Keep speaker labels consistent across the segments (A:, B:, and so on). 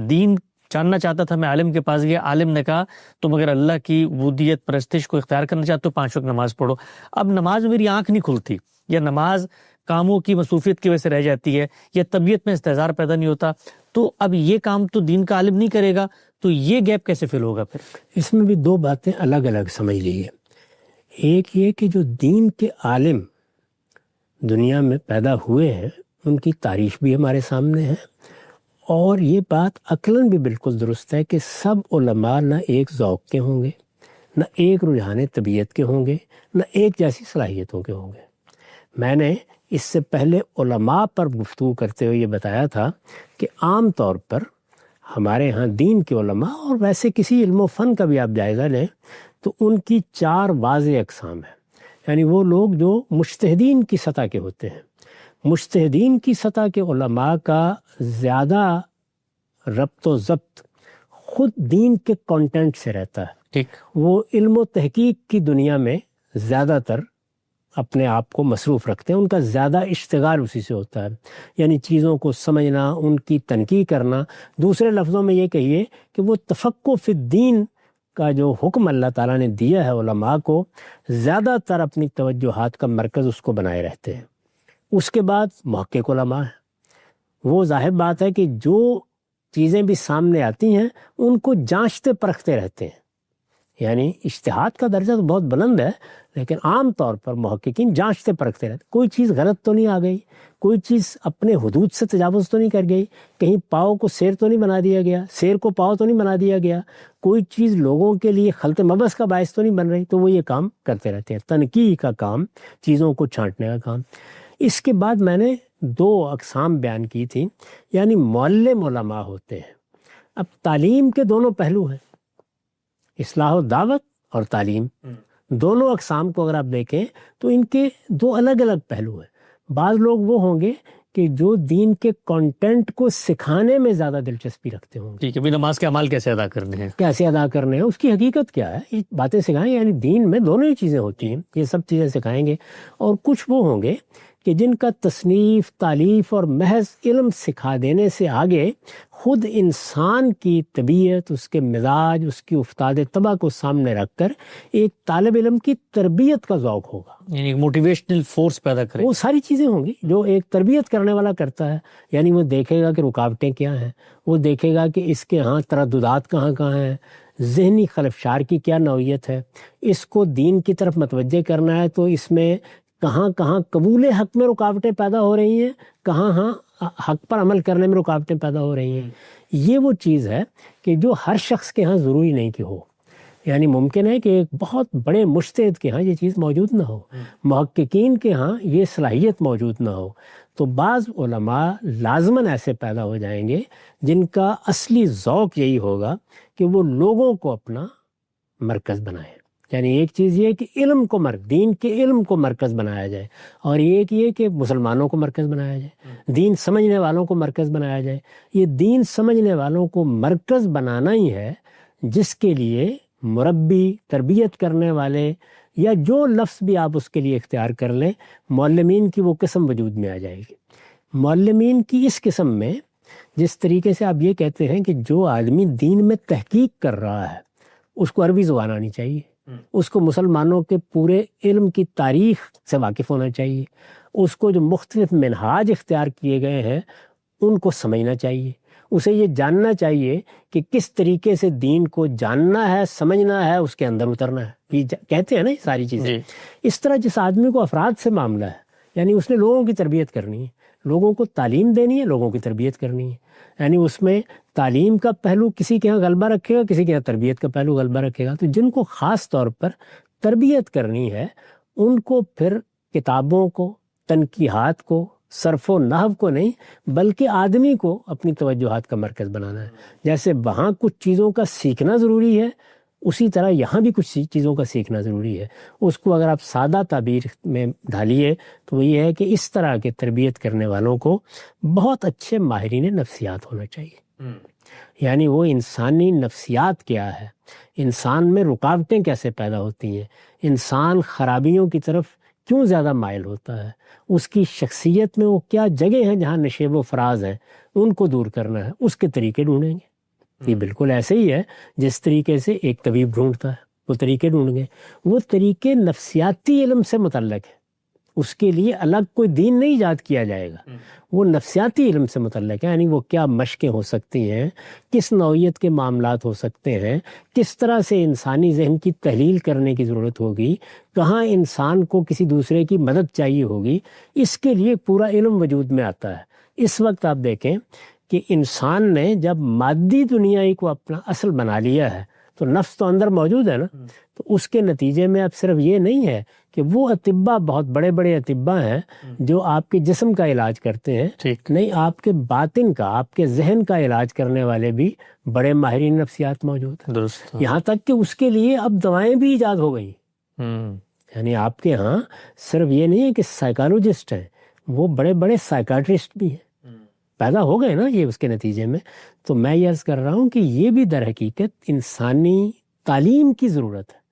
A: دین جاننا چاہتا تھا، میں عالم کے پاس گیا، عالم نے کہا تم اگر اللہ کی عبودیت پرستش کو اختیار کرنا چاہتے ہو 5 وقت نماز پڑھو. اب نماز میں میری آنکھ نہیں کھلتی، یا نماز کاموں کی مصروفیت کی وجہ سے رہ جاتی ہے، یا طبیعت میں استحضار پیدا نہیں ہوتا، تو اب یہ کام تو دین کا عالم نہیں کرے گا، تو یہ گیپ کیسے فل ہوگا پھر؟
B: اس میں بھی 2 باتیں الگ الگ سمجھ لیجیے. ایک یہ کہ جو دین کے عالم دنیا میں پیدا ہوئے ہیں ان کی تاریخ بھی ہمارے سامنے ہے، اور یہ بات عقلاً بھی بالکل درست ہے کہ سب علماء نہ ایک ذوق کے ہوں گے، نہ ایک رجحان طبیعت کے ہوں گے، نہ ایک جیسی صلاحیتوں کے ہوں گے. میں نے اس سے پہلے علماء پر گفتگو کرتے ہوئے یہ بتایا تھا کہ عام طور پر ہمارے ہاں دین کے علماء، اور ویسے کسی علم و فن کا بھی آپ جائزہ لیں تو ان کی 4 واضح اقسام ہیں. یعنی وہ لوگ جو مجتہدین کی سطح کے ہوتے ہیں. مجتہدین کی سطح کے علماء کا زیادہ ربط و ضبط خود دین کے کانٹینٹ سے رہتا ہے.
A: ٹھیک،
B: وہ علم و تحقیق کی دنیا میں زیادہ تر اپنے آپ کو مصروف رکھتے ہیں، ان کا زیادہ اشتغال اسی سے ہوتا ہے. یعنی چیزوں کو سمجھنا، ان کی تنقیح کرنا. دوسرے لفظوں میں یہ کہیے کہ وہ تفقہ فی الدین کا جو حکم اللہ تعالیٰ نے دیا ہے علماء کو، زیادہ تر اپنی توجہات کا مرکز اس کو بنائے رہتے ہیں. اس کے بعد محقق علماء ہیں. وہ ظاہر بات ہے کہ جو چیزیں بھی سامنے آتی ہیں ان کو جانچتے پرکھتے رہتے ہیں. یعنی اجتہاد کا درجہ تو بہت بلند ہے، لیکن عام طور پر محققین جانچتے پرکھتے رہتے. کوئی چیز غلط تو نہیں آ گئی، کوئی چیز اپنے حدود سے تجاوز تو نہیں کر گئی، کہیں پاؤ کو سیر تو نہیں بنا دیا گیا، سیر کو پاؤ تو نہیں بنا دیا گیا، کوئی چیز لوگوں کے لیے خلط مبث کا باعث تو نہیں بن رہی. تو وہ یہ کام کرتے رہتے ہیں، تنقیح کا کام، چیزوں کو چھانٹنے کا کام. اس کے بعد میں نے 2 اقسام بیان کی تھی. یعنی معلم علماء ہوتے ہیں. اب تعلیم کے دونوں پہلو ہیں، اصلاح و دعوت اور تعلیم. دونوں اقسام کو اگر آپ دیکھیں تو ان کے 2 الگ الگ پہلو ہیں. بعض لوگ وہ ہوں گے کہ جو دین کے کانٹینٹ کو سکھانے میں زیادہ دلچسپی رکھتے ہوں گے.
A: ٹھیک ہے، بھی نماز کے اعمال کیسے ادا کرنے ہیں،
B: کیسے ادا کرنے ہیں، اس کی حقیقت کیا ہے، یہ باتیں سکھائیں. یعنی دین میں دونوں ہی چیزیں ہوتی ہیں، یہ سب چیزیں سکھائیں گے. اور کچھ وہ ہوں گے کہ جن کا تصنیف، تالیف اور محض علم سکھا دینے سے آگے خود انسان کی طبیعت، اس کے مزاج، اس کی افتاد طبع کو سامنے رکھ کر ایک طالب علم کی تربیت کا ذوق ہوگا.
A: یعنی موٹیویشنل فورس پیدا کرے.
B: وہ ساری چیزیں ہوں گی جو ایک تربیت کرنے والا کرتا ہے. یعنی وہ دیکھے گا کہ رکاوٹیں کیا ہیں، وہ دیکھے گا کہ اس کے ہاں ترددات کہاں کہاں ہیں، ذہنی خلفشار کی کیا نوعیت ہے. اس کو دین کی طرف متوجہ کرنا ہے تو اس میں کہاں کہاں قبول حق میں رکاوٹیں پیدا ہو رہی ہیں، کہاں ہاں حق پر عمل کرنے میں رکاوٹیں پیدا ہو رہی ہیں. یہ وہ چیز ہے کہ جو ہر شخص کے ہاں ضروری نہیں کہ ہو. یعنی ممکن ہے کہ ایک بہت بڑے مجتہد کے ہاں یہ چیز موجود نہ ہو، محققین کے ہاں یہ صلاحیت موجود نہ ہو. تو بعض علماء لازماً ایسے پیدا ہو جائیں گے جن کا اصلی ذوق یہی ہوگا کہ وہ لوگوں کو اپنا مرکز بنائیں. یعنی ایک چیز یہ کہ علم کو دین کے علم کو مرکز بنایا جائے، اور ایک یہ کہ مسلمانوں کو مرکز بنایا جائے، دین سمجھنے والوں کو مرکز بنایا جائے. یہ دین سمجھنے والوں کو مرکز بنانا ہی ہے جس کے لیے مربی، تربیت کرنے والے، یا جو لفظ بھی آپ اس کے لیے اختیار کر لیں، معلمین کی وہ قسم وجود میں آ جائے گی. معلمین کی اس قسم میں جس طریقے سے آپ یہ کہتے ہیں کہ جو آدمی دین میں تحقیق کر رہا ہے اس کو عربی زبان آنی چاہیے، اس کو مسلمانوں کے پورے علم کی تاریخ سے واقف ہونا چاہیے، اس کو جو مختلف منہاج اختیار کیے گئے ہیں ان کو سمجھنا چاہیے، اسے یہ جاننا چاہیے کہ کس طریقے سے دین کو جاننا ہے، سمجھنا ہے، اس کے اندر اترنا ہے. یہ کہتے ہیں نا یہ ساری چیزیں. اس طرح جس آدمی کو افراد سے معاملہ ہے، یعنی اس نے لوگوں کی تربیت کرنی ہے، لوگوں کو تعلیم دینی ہے، لوگوں کی تربیت کرنی ہے. یعنی اس میں تعلیم کا پہلو کسی کے ہاں غلبہ رکھے گا، کسی کے ہاں تربیت کا پہلو غلبہ رکھے گا. تو جن کو خاص طور پر تربیت کرنی ہے ان کو پھر کتابوں کو، تنقیحات کو، صرف و نحو کو نہیں بلکہ آدمی کو اپنی توجہات کا مرکز بنانا ہے. جیسے وہاں کچھ چیزوں کا سیکھنا ضروری ہے، اسی طرح یہاں بھی کچھ چیزوں کا سیکھنا ضروری ہے. اس کو اگر آپ سادہ تعبیر میں ڈھالیے تو وہ یہ ہے کہ اس طرح کے تربیت کرنے والوں کو بہت اچھے ماہرین نفسیات ہونا چاہیے. یعنی وہ انسانی نفسیات کیا ہے، انسان میں رکاوٹیں کیسے پیدا ہوتی ہیں، انسان خرابیوں کی طرف کیوں زیادہ مائل ہوتا ہے، اس کی شخصیت میں وہ کیا جگہ ہیں جہاں نشیب و فراز ہیں، ان کو دور کرنا ہے، اس کے طریقے ڈھونڈیں گے. یہ بالکل ایسے ہی ہے جس طریقے سے ایک طبیب ڈھونڈتا ہے، وہ طریقے ڈھونڈ گئے، وہ طریقے نفسیاتی علم سے متعلق ہے، اس کے لیے الگ کوئی دین نہیں ایجاد کیا جائے گا، وہ نفسیاتی علم سے متعلق ہے، یعنی وہ کیا مشقیں ہو سکتی ہیں، کس نوعیت کے معاملات ہو سکتے ہیں، کس طرح سے انسانی ذہن کی تحلیل کرنے کی ضرورت ہوگی، کہاں انسان کو کسی دوسرے کی مدد چاہیے ہوگی، اس کے لیے پورا علم وجود میں آتا ہے۔ اس وقت آپ دیکھیں کہ انسان نے جب مادی دنیا ہی کو اپنا اصل بنا لیا ہے تو نفس تو اندر موجود ہے نا، تو اس کے نتیجے میں اب صرف یہ نہیں ہے کہ وہ اطباء بہت بڑے بڑے اطباء ہیں جو آپ کے جسم کا علاج کرتے ہیں، نہیں، آپ کے باطن کا، آپ کے ذہن کا علاج کرنے والے بھی بڑے ماہرین نفسیات موجود ہیں۔
A: درست،
B: یہاں تک کہ اس کے لیے اب دوائیں بھی ایجاد ہو گئی، یعنی آپ کے ہاں صرف یہ نہیں ہے کہ سائیکالوجسٹ ہیں، وہ بڑے بڑے سائیکاٹرسٹ بھی ہیں، پیدا ہو گئے نا یہ اس کے نتیجے میں۔ تو میں یہ عرض کر رہا ہوں کہ یہ بھی در حقیقت انسانی تعلیم کی ضرورت ہے،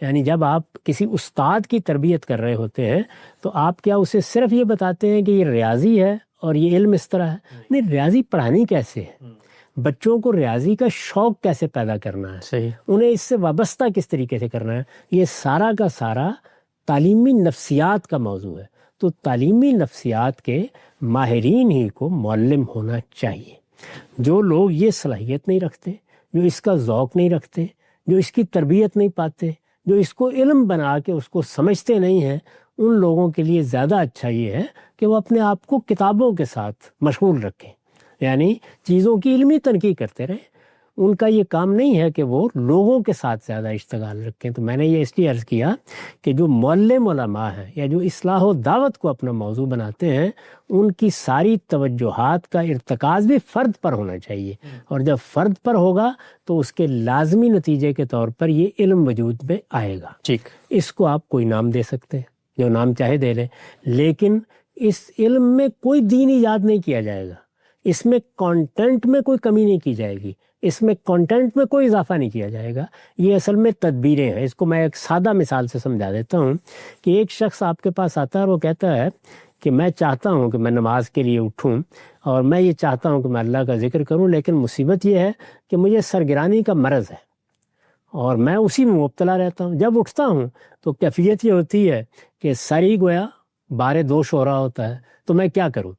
B: یعنی جب آپ کسی استاد کی تربیت کر رہے ہوتے ہیں تو آپ کیا اسے صرف یہ بتاتے ہیں کہ یہ ریاضی ہے اور یہ علم اس طرح ہے؟ نہیں، ریاضی پڑھانی کیسے ہے، بچوں کو ریاضی کا شوق کیسے پیدا کرنا ہے،
A: صحیح،
B: انہیں اس سے وابستہ کس طریقے سے کرنا ہے، یہ سارا کا سارا تعلیمی نفسیات کا موضوع ہے۔ تو تعلیمی نفسیات کے ماہرین ہی کو معلم ہونا چاہیے۔ جو لوگ یہ صلاحیت نہیں رکھتے، جو اس کا ذوق نہیں رکھتے، جو اس کی تربیت نہیں پاتے، جو اس کو علم بنا کے اس کو سمجھتے نہیں ہیں، ان لوگوں کے لیے زیادہ اچھا یہ ہے کہ وہ اپنے آپ کو کتابوں کے ساتھ مشغول رکھیں، یعنی چیزوں کی علمی تنقیح کرتے رہیں۔ ان کا یہ کام نہیں ہے کہ وہ لوگوں کے ساتھ زیادہ اشتغال رکھیں۔ تو میں نے یہ اس لیے عرض کیا کہ جو معلم علماء ہیں یا جو اصلاح و دعوت کو اپنا موضوع بناتے ہیں، ان کی ساری توجہات کا ارتکاز بھی فرد پر ہونا چاہیے، اور جب فرد پر ہوگا تو اس کے لازمی نتیجے کے طور پر یہ علم وجود میں آئے گا۔
A: ٹھیک،
B: اس کو آپ کوئی نام دے سکتے ہیں، جو نام چاہے دے لیں، لیکن اس علم میں کوئی دین ایجاد نہیں کیا جائے گا، اس میں کانٹینٹ میں کوئی کمی نہیں کی جائے گی، اس میں کانٹینٹ میں کوئی اضافہ نہیں کیا جائے گا۔ یہ اصل میں تدبیریں ہیں۔ اس کو میں ایک سادہ مثال سے سمجھا دیتا ہوں کہ ایک شخص آپ کے پاس آتا ہے اور وہ کہتا ہے کہ میں چاہتا ہوں کہ میں نماز کے لیے اٹھوں اور میں یہ چاہتا ہوں کہ میں اللہ کا ذکر کروں، لیکن مصیبت یہ ہے کہ مجھے سرگرانی کا مرض ہے اور میں اسی میں مبتلا رہتا ہوں۔ جب اٹھتا ہوں تو کیفیت یہ ہوتی ہے کہ سر ہی گویا بارے دوش ہو رہا ہوتا ہے، تو میں کیا کروں؟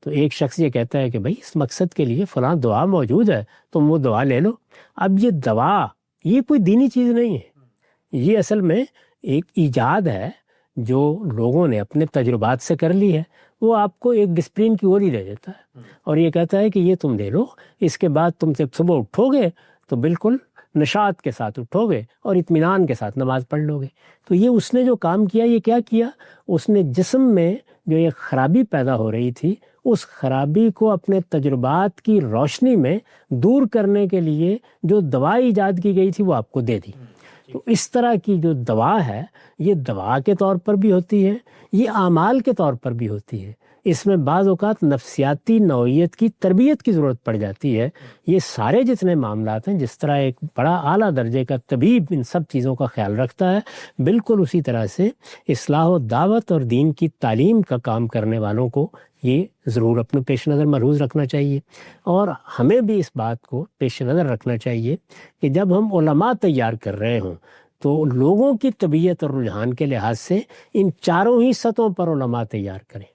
B: تو ایک شخص یہ کہتا ہے کہ بھائی اس مقصد کے لیے فلاں دعا موجود ہے، تم وہ دعا لے لو۔ اب یہ دعا یہ کوئی دینی چیز نہیں ہے، یہ اصل میں ایک ایجاد ہے جو لوگوں نے اپنے تجربات سے کر لی ہے۔ وہ آپ کو ایک ڈسپلن کی گولی دے دیتا ہے اور یہ کہتا ہے کہ یہ تم لے لو، اس کے بعد تم سے صبح اٹھو گے تو بالکل نشاط کے ساتھ اٹھو گے اور اطمینان کے ساتھ نماز پڑھ لو گے۔ تو یہ اس نے جو کام کیا، یہ کیا کیا؟ اس نے جسم میں جو ایک خرابی پیدا ہو رہی تھی، اس خرابی کو اپنے تجربات کی روشنی میں دور کرنے کے لیے جو دوا ایجاد کی گئی تھی وہ آپ کو دے دی۔ تو اس طرح کی جو دوا ہے، یہ دوا کے طور پر بھی ہوتی ہے، یہ اعمال کے طور پر بھی ہوتی ہے۔ اس میں بعض اوقات نفسیاتی نوعیت کی تربیت کی ضرورت پڑ جاتی ہے۔ یہ سارے جتنے معاملات ہیں، جس طرح ایک بڑا اعلیٰ درجے کا طبیب ان سب چیزوں کا خیال رکھتا ہے، بالکل اسی طرح سے اصلاح و دعوت اور دین کی تعلیم کا کام کرنے والوں کو یہ ضرور اپنے پیش نظر ملحوظ رکھنا چاہیے۔ اور ہمیں بھی اس بات کو پیش نظر رکھنا چاہیے کہ جب ہم علماء تیار کر رہے ہوں تو لوگوں کی طبیعت اور رجحان کے لحاظ سے ان چاروں ہی سطحوں پر علماء تیار کریں۔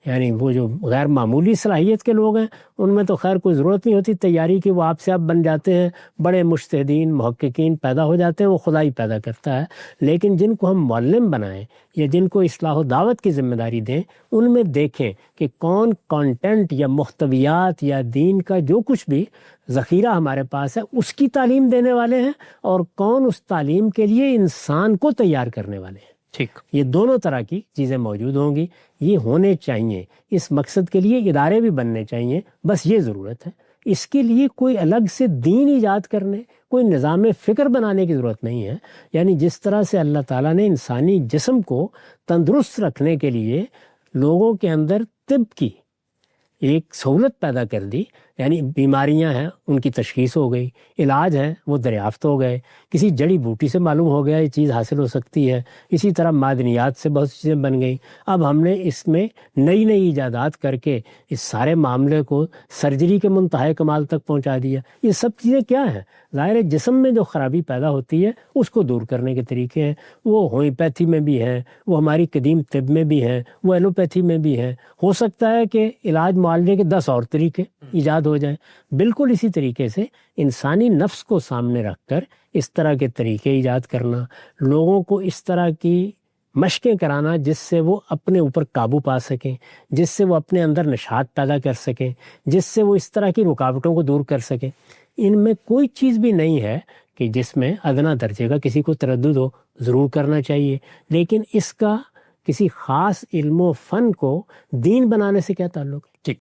B: یعنی وہ جو غیر معمولی صلاحیت کے لوگ ہیں، ان میں تو خیر کوئی ضرورت نہیں ہوتی تیاری کی، وہ آپ سے آپ بن جاتے ہیں، بڑے مجتہدین محققین پیدا ہو جاتے ہیں، وہ خدا ہی پیدا کرتا ہے۔ لیکن جن کو ہم معلم بنائیں یا جن کو اصلاح و دعوت کی ذمہ داری دیں، ان میں دیکھیں کہ کون کانٹینٹ یا محتویات یا دین کا جو کچھ بھی ذخیرہ ہمارے پاس ہے اس کی تعلیم دینے والے ہیں، اور کون اس تعلیم کے لیے انسان کو تیار کرنے والے ہیں۔
A: ٹھیک،
B: یہ دونوں طرح کی چیزیں موجود ہوں گی، یہ ہونے چاہیے۔ اس مقصد کے لیے ادارے بھی بننے چاہیے، بس یہ ضرورت ہے۔ اس کے لیے کوئی الگ سے دین ایجاد کرنے، کوئی نظام فکر بنانے کی ضرورت نہیں ہے۔ یعنی جس طرح سے اللہ تعالیٰ نے انسانی جسم کو تندرست رکھنے کے لیے لوگوں کے اندر طب کی ایک سہولت پیدا کر دی، یعنی بیماریاں ہیں ان کی تشخیص ہو گئی، علاج ہیں وہ دریافت ہو گئے، کسی جڑی بوٹی سے معلوم ہو گیا یہ چیز حاصل ہو سکتی ہے، اسی طرح معدنیات سے بہت سی چیزیں بن گئیں۔ اب ہم نے اس میں نئی نئی ایجادات کر کے اس سارے معاملے کو سرجری کے منتہائے کمال تک پہنچا دیا۔ یہ سب چیزیں کیا ہیں؟ ظاہر ہے جسم میں جو خرابی پیدا ہوتی ہے اس کو دور کرنے کے طریقے ہیں، وہ ہومیوپیتھی میں بھی ہیں، وہ ہماری قدیم طب میں بھی ہیں، وہ ایلوپیتھی میں بھی ہیں۔ ہو سکتا ہے کہ علاج معالجے کے 10 اور طریقے ایجاد ہو جائیں۔ بالکل اسی طریقے سے انسانی نفس کو سامنے رکھ کر اس طرح کے طریقے ایجاد کرنا، لوگوں کو اس طرح کی مشقیں کرانا جس سے وہ اپنے اوپر قابو پا سکیں، جس سے وہ اپنے اندر نشاط پیدا کر سکیں، جس سے وہ اس طرح کی رکاوٹوں کو دور کر سکیں، ان میں کوئی چیز بھی نہیں ہے کہ جس میں ادنا درجے کا کسی کو تردد ہو، ضرور کرنا چاہیے۔ لیکن اس کا کسی خاص علم و فن کو دین بنانے سے کیا تعلق ہے؟